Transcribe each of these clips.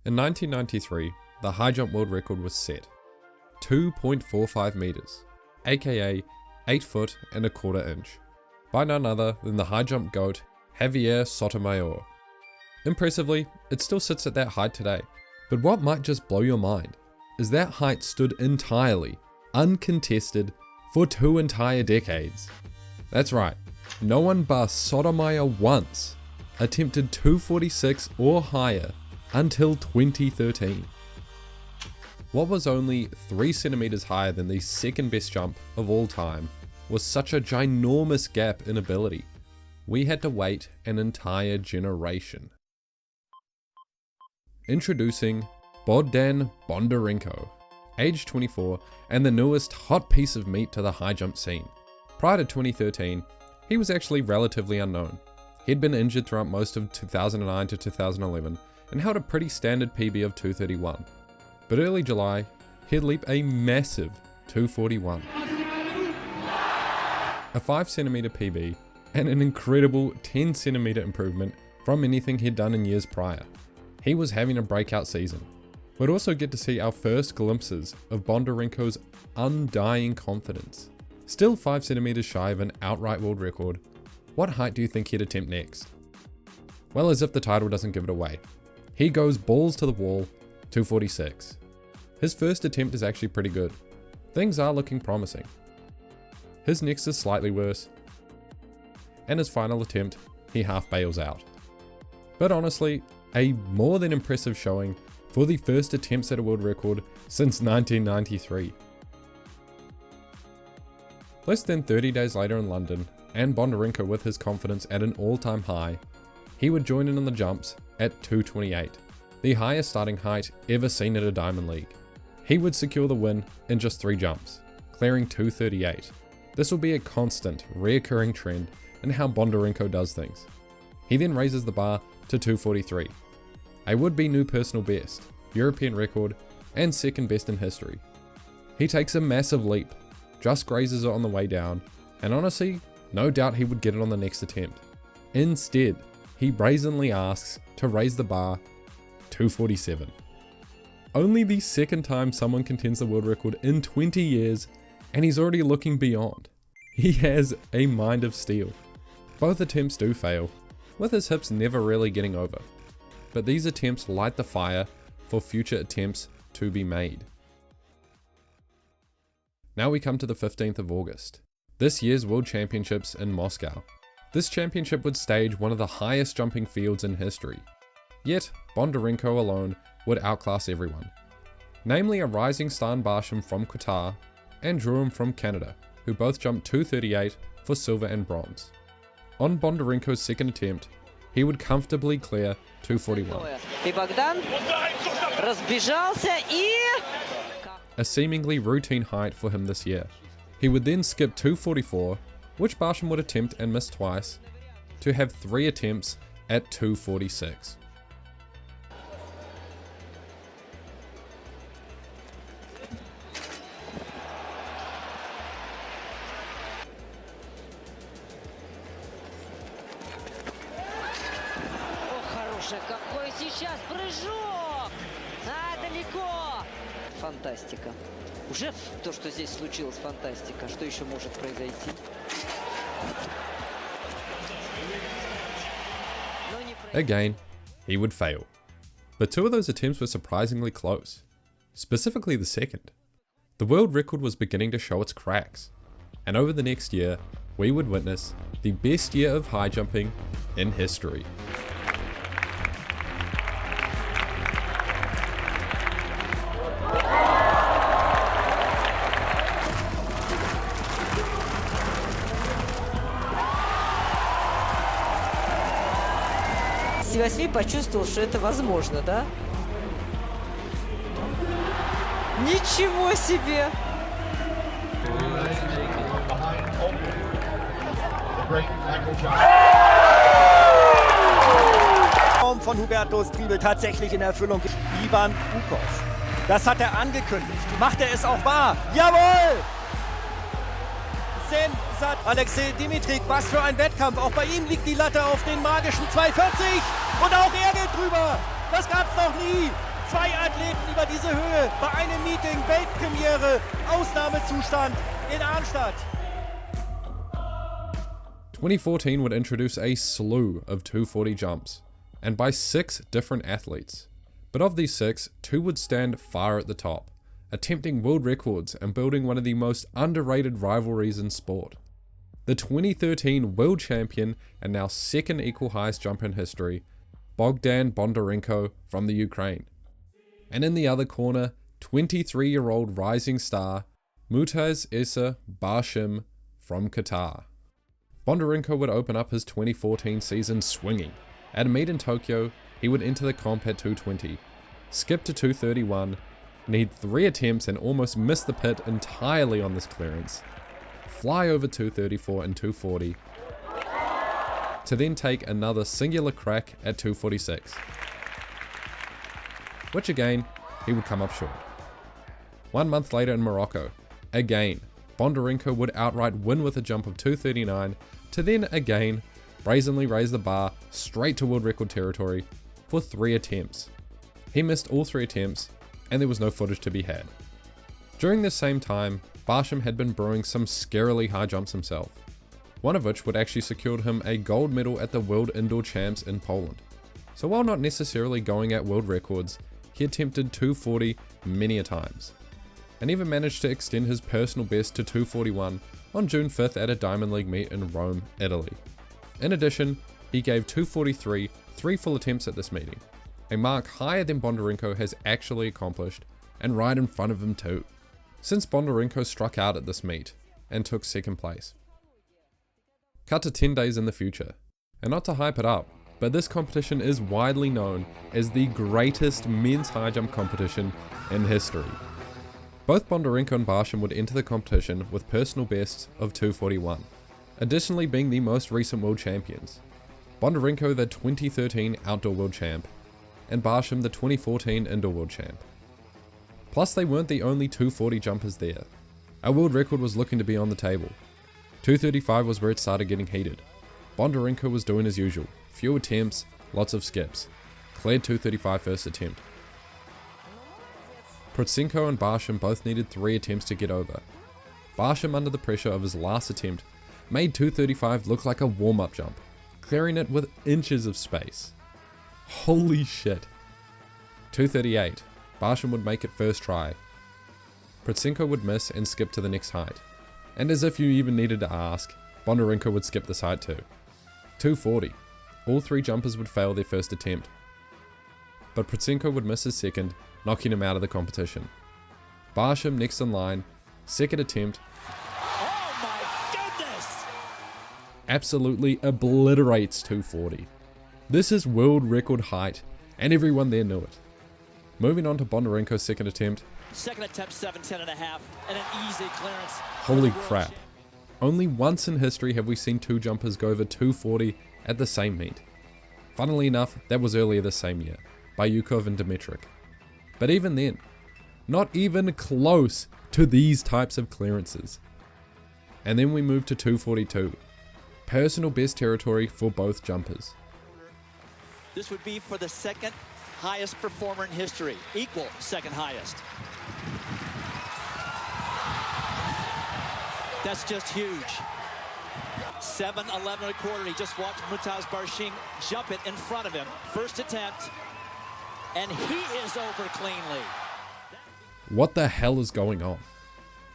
In 1993, the high jump world record was set. 2.45 meters, aka 8 foot and a quarter inch, by none other than the high jump goat, Javier Sotomayor. Impressively, it still sits at that height today. But what might just blow your mind is that height stood entirely, uncontested, for 2 entire decades. That's right, no one bar Sotomayor once attempted 246 or higher until 2013. What was only 3 centimeters higher than the second best jump of all time was such a ginormous gap in ability. We had to wait an entire generation. Introducing Barshim and Bondarenko, age 24 and the newest hot piece of meat to the high jump scene. Prior to 2013, he was actually relatively unknown. He'd been injured throughout most of 2009 to 2011 and held a pretty standard PB of 231. But early July, he'd leap a massive 241. A 5 centimeter PB and an incredible 10 centimeter improvement from anything he'd done in years prior. He was having a breakout season. We'd also get to see our first glimpses of Bondarenko's undying confidence. Still 5 centimeters shy of an outright world record, what height do you think he'd attempt next? Well, as if the title doesn't give it away, he goes balls to the wall, 246. His first attempt is actually pretty good. Things are looking promising. His next is slightly worse, and his final attempt, he half bails out. But honestly, a more than impressive showing for the first attempts at a world record since 1993. Less than 30 days later in London, and Bondarenko with his confidence at an all-time high, he would join in on the jumps at 228, the highest starting height ever seen at a Diamond League. He would secure the win in just 3 jumps, clearing 238. This will be a constant, reoccurring trend in how Bondarenko does things. He then raises the bar to 243, a would-be new personal best, European record, and second best in history. He takes a massive leap, just grazes it on the way down, and honestly, no doubt he would get it on the next attempt. Instead, he brazenly asks to raise the bar 247. Only the second time someone contends the world record in 20 years, and he's already looking beyond. He has a mind of steel. Both attempts do fail, with his hips never really getting over. But these attempts light the fire for future attempts to be made. Now we come to the 15th of August, this year's World Championships in Moscow. This championship would stage one of the highest jumping fields in history. Yet, Bondarenko alone would outclass everyone. Namely a rising star in Barshim from Qatar and Druim from Canada, who both jumped 238 for silver and bronze. On Bondarenko's second attempt, he would comfortably clear 241. A seemingly routine height for him this year. He would then skip 244, which Barshim would attempt and miss twice, to have 3 attempts at 246. Какой сейчас прыжок! Далеко! Фантастика. Уже то, что здесь случилось, фантастика. Что еще может произойти? Again, he would fail. But 2 of those attempts were surprisingly close. Specifically the second. The world record was beginning to show its cracks. And over the next year, we would witness the best year of high jumping in history. С 8 почувствовал, что это возможно, да? Ничего себе! Von Hubertus Triebel tatsächlich in Erfüllung. Ivan Ukov. Das hat er angekündigt. Macht er es auch wahr? Jawohl! Sensat Alexei Dimitrik, was für ein Wettkampf. Auch bei ihm liegt die Latte auf den magischen 240. Und auch er geht drüber. Das gab's noch nie. 2 Athleten über diese Höhe bei einem Meeting, Weltpremiere, Ausnahmezustand in Arnstadt. 2014 would introduce a slew of 240 jumps, and by 6 different athletes. But of these 6, 2 would stand far at the top, attempting world records and building one of the most underrated rivalries in sport. The 2013 world champion and now second equal highest jumper in history, Bogdan Bondarenko from the Ukraine. And in the other corner, 23-year-old rising star, Mutaz Esa Barshim from Qatar. Bondarenko would open up his 2014 season swinging. At a meet in Tokyo, he would enter the comp at 220, skip to 231, need 3 attempts and almost miss the pit entirely on this clearance, fly over 234 and 240, to then take another singular crack at 246, which again, he would come up short. 1 month later in Morocco, again, Bondarenko would outright win with a jump of 239 to then again brazenly raise the bar straight to world record territory for 3 attempts. He missed all 3 attempts and there was no footage to be had. During this same time, Barshim had been brewing some scarily high jumps himself, one of which would actually secured him a gold medal at the World Indoor Champs in Poland. So while not necessarily going at world records, he attempted 240 many a times, and even managed to extend his personal best to 241 on June 5th at a Diamond League meet in Rome, Italy. In addition, he gave 243 3 full attempts at this meeting, a mark higher than Bondarenko has actually accomplished, and right in front of him too, since Bondarenko struck out at this meet and took second place. Cut to 10 days in the future, and not to hype it up, but this competition is widely known as the greatest men's high jump competition in history. Both Bondarenko and Barshim would enter the competition with personal bests of 241, additionally being the most recent world champions. Bondarenko the 2013 outdoor world champ, and Barshim the 2014 indoor world champ. Plus they weren't the only 240 jumpers there. A world record was looking to be on the table. 235 was where it started getting heated. Bondarenko was doing his usual, few attempts, lots of skips. Cleared 235 first attempt. Protsenko and Barshim both needed 3 attempts to get over. Barshim, under the pressure of his last attempt, made 235 look like a warm-up jump, clearing it with inches of space. Holy shit. 238, Barshim would make it first try. Protsenko would miss and skip to the next height. And as if you even needed to ask, Bondarenko would skip this height too. 240, all 3 jumpers would fail their first attempt. But Protsenko would miss his second, knocking him out of the competition. Barshim next in line, second attempt. Oh my goodness! Absolutely obliterates 240. This is world record height, and everyone there knew it. Moving on to Bondarenko's second attempt. Second attempt 7:10.5, and an easy clearance. Holy crap. Only once in history have we seen 2 jumpers go over 240 at the same meet. Funnily enough, that was earlier this same year, by Yukov and Dimitric. But even then, not even close to these types of clearances. And then we move to 242, personal best territory for both jumpers. This would be for the second highest performer in history, equal second highest. That's just huge. 7:11 1/4. He just watched Mutaz Barshim jump it in front of him. First attempt, and he is over cleanly. What the hell is going on?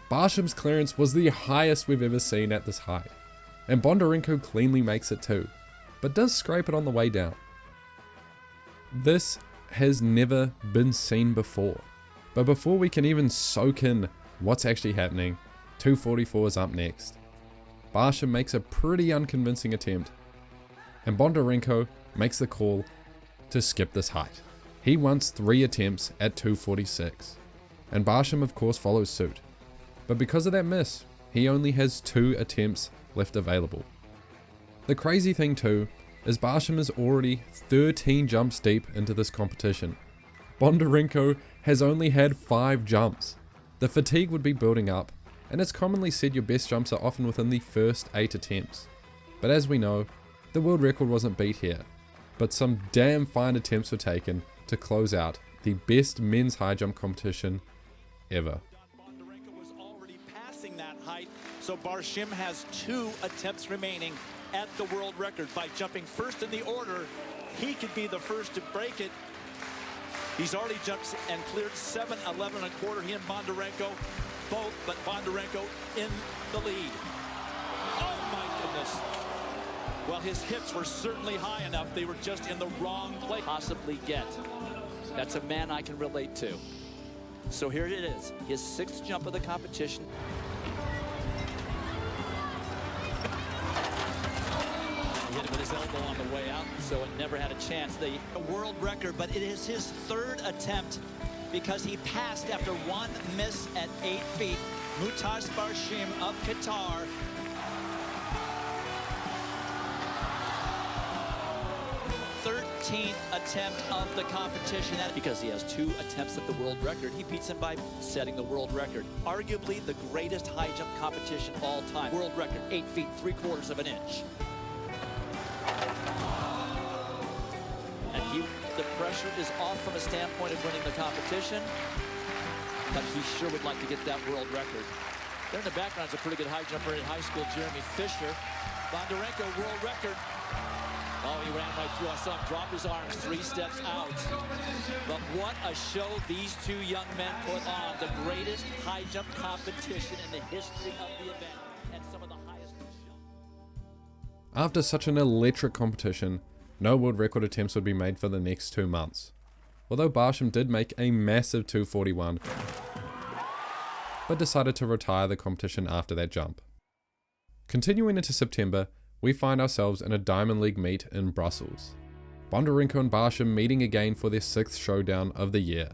Barshim's clearance was the highest we've ever seen at this height, and Bondarenko cleanly makes it too, but does scrape it on the way down. This has never been seen before. But before we can even soak in what's actually happening, 244 is up next. Barshim makes a pretty unconvincing attempt, and Bondarenko makes the call to skip this height. He wants 3 attempts at 246, and Barshim of course follows suit. But because of that miss, he only has 2 attempts left available. The crazy thing too is Barshim is already 13 jumps deep into this competition. Bondarenko has only had 5 jumps. The fatigue would be building up, and it's commonly said your best jumps are often within the first 8 attempts. But as we know, the world record wasn't beat here, but some damn fine attempts were taken to close out the best men's high jump competition ever. Bondarenko was already passing that height, so Barshim has 2 attempts remaining at the world record. By jumping first in the order, he could be the first to break it. He's already jumped and cleared 7:11.25. He and Bondarenko both, but Bondarenko in the lead. Oh my goodness. Well, his hips were certainly high enough. They were just in the wrong place. Possibly get. That's a man I can relate to. So here it is, his 6th jump of the competition. He hit it with his elbow on the way out, so it never had a chance. The world record, but it is his 3rd attempt because he passed after 1 miss at 8 feet. Mutaz Barshim of Qatar. 13th attempt of the competition. Because he has 2 attempts at the world record, he beats him by setting the world record. Arguably the greatest high jump competition all time. World record, 8 feet 3/4 of an inch. And the pressure is off from a standpoint of winning the competition, but he sure would like to get that world record. There in the background is a pretty good high jumper in high school, Jeremy Fisher. Bondarenko, world record. Oh, he ran right through. I saw him drop his arms 3 steps out. But what a show these 2 young men put on. The greatest high jump competition in the history of the event. And some of the highest. After such an electric competition, no world record attempts would be made for the next 2 months. Although Barshim did make a massive 241, but decided to retire the competition after that jump. Continuing into September, we find ourselves in a Diamond League meet in Brussels. Bondarenko and Barshim meeting again for their 6th showdown of the year.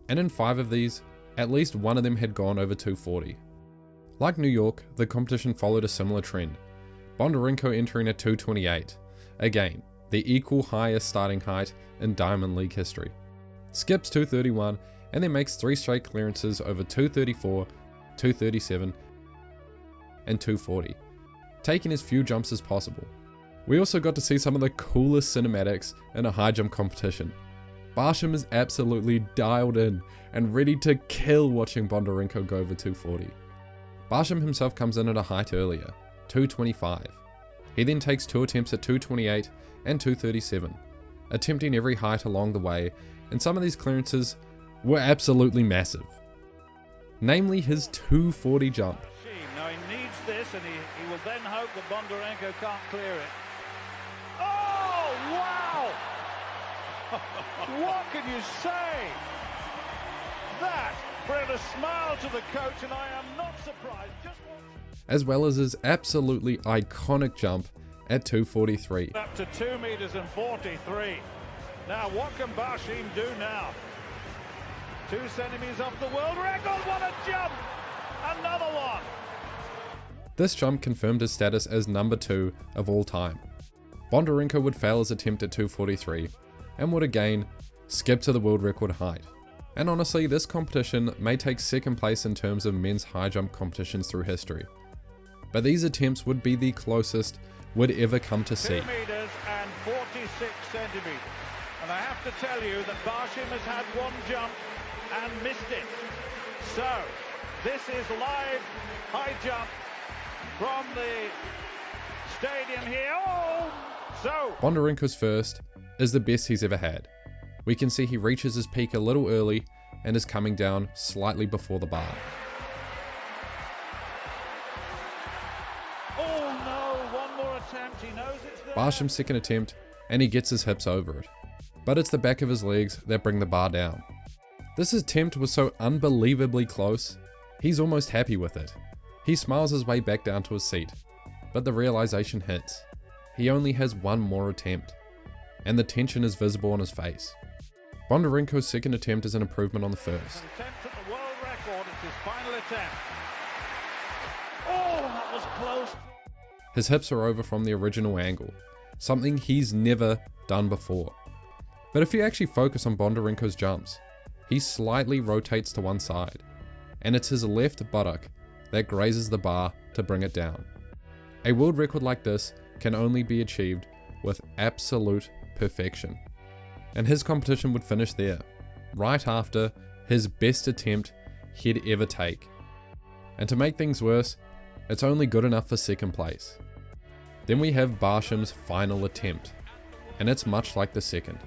And in 5 of these, at least one of them had gone over 240. Like New York, the competition followed a similar trend. Bondarenko entering at 228. Again, the equal highest starting height in Diamond League history. Skips 231 and then makes 3 straight clearances over 234, 237, and 240. Taking as few jumps as possible. We also got to see some of the coolest cinematics in a high jump competition. Barshim is absolutely dialed in and ready to kill watching Bondarenko go over 240. Barshim himself comes in at a height earlier, 225. He then takes 2 attempts at 228 and 237, attempting every height along the way, and some of these clearances were absolutely massive. Namely his 240 jump. Now he needs this, and he will then hope that Bondarenko can't clear it. Oh, wow! What can you say? That brought a smile to the coach, and I am not surprised. As well as his absolutely iconic jump at 243. Up to 2 meters and 43. Now what can Barshim do now? 2 centimeters off the world record. What a jump! Another one. This jump confirmed his status as number 2 of all time. Bondarenko would fail his attempt at 243 and would again skip to the world record height. And honestly, this competition may take 2nd place in terms of men's high jump competitions through history. But these attempts would be the closest we'd ever come to see. 2 meters and 46 centimeters. And I have to tell you that Barshim has had 1 jump and missed it. So, this is live high jump from the stadium here. Oh! So Bondarenko's first is the best he's ever had. We can see he reaches his peak a little early and is coming down slightly before the bar. Oh no, 1 more attempt. He knows it's there. Barshim's 2nd attempt and he gets his hips over it. But it's the back of his legs that bring the bar down. This attempt was so unbelievably close, he's almost happy with it. He smiles his way back down to his seat, but the realization hits. He only has 1 more attempt, and the tension is visible on his face. Bondarenko's 2nd attempt is an improvement on the first. Attempt at the world record. It's his final attempt. Oh, that was close. His hips are over from the original angle, something he's never done before. But if you actually focus on Bondarenko's jumps, he slightly rotates to one side, and it's his left buttock that grazes the bar to bring it down. A world record like this can only be achieved with absolute perfection. And his competition would finish there. right after his best attempt he'd ever take. And to make things worse, it's only good enough for second place. Then we have Barshim's final attempt, and it's much like the second.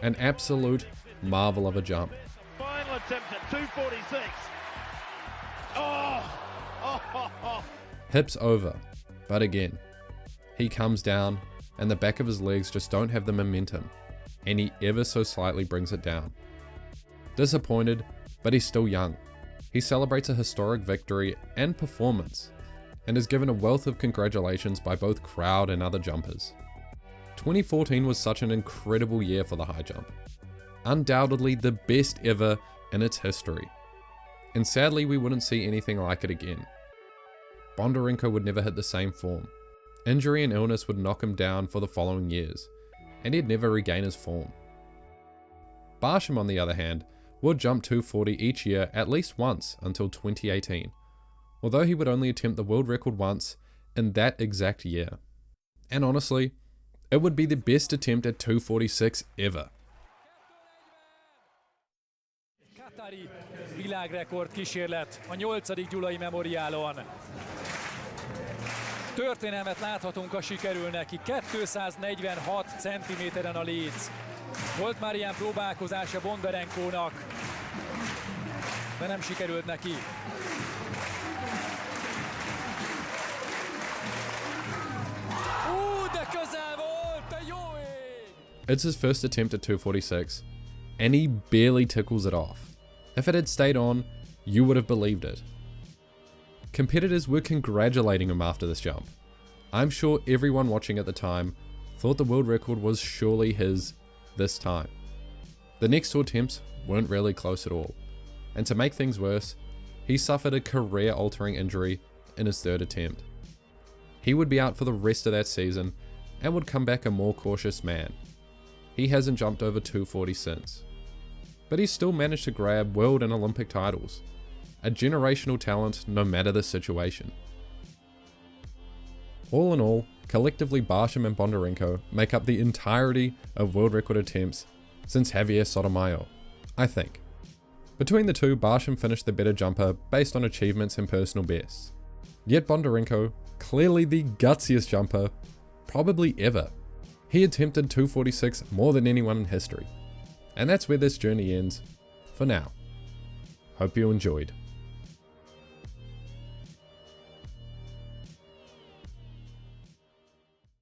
An absolute marvel of a jump. Final attempt at 246. Oh! Hips over, but again, he comes down and the back of his legs just don't have the momentum, and he ever so slightly brings it down. Disappointed, but he's still young. He celebrates a historic victory and performance, and is given a wealth of congratulations by both crowd and other jumpers. 2014 was such an incredible year for the high jump. Undoubtedly the best ever in its history. And sadly we wouldn't see anything like it again. Bondarenko would never hit the same form. Injury and illness would knock him down for the following years, and he'd never regain his form. Barshim, on the other hand, would jump 240 each year at least once until 2018, although he would only attempt the world record once in that exact year. And honestly, it would be the best attempt at 246 ever. Katari világrekord kísérlet a 8. Gyulai Memoriálon. Történelmet láthatunk, ha sikerül neki. 246 cm-en a léc. Volt már ilyen próbálkozása Bondarenkónak, de nem sikerült neki. De közel volt, de jó ég! It's his first attempt at 246, and he barely tickles it off. If it had stayed on, you would have believed it. Competitors were congratulating him after this jump. I'm sure everyone watching at the time thought the world record was surely his this time. The next two attempts weren't really close at all, and to make things worse, he suffered a career-altering injury in his third attempt. He would be out for the rest of that season and would come back a more cautious man. He hasn't jumped over 240 since, but he's still managed to grab world and Olympic titles. A generational talent no matter the situation. All in all, collectively Barshim and Bondarenko make up the entirety of world record attempts since Javier Sotomayor, I think. Between the two, Barshim finished the better jumper based on achievements and personal bests. Yet Bondarenko, clearly the gutsiest jumper probably ever. He attempted 246 more than anyone in history. And that's where this journey ends for now. Hope you enjoyed.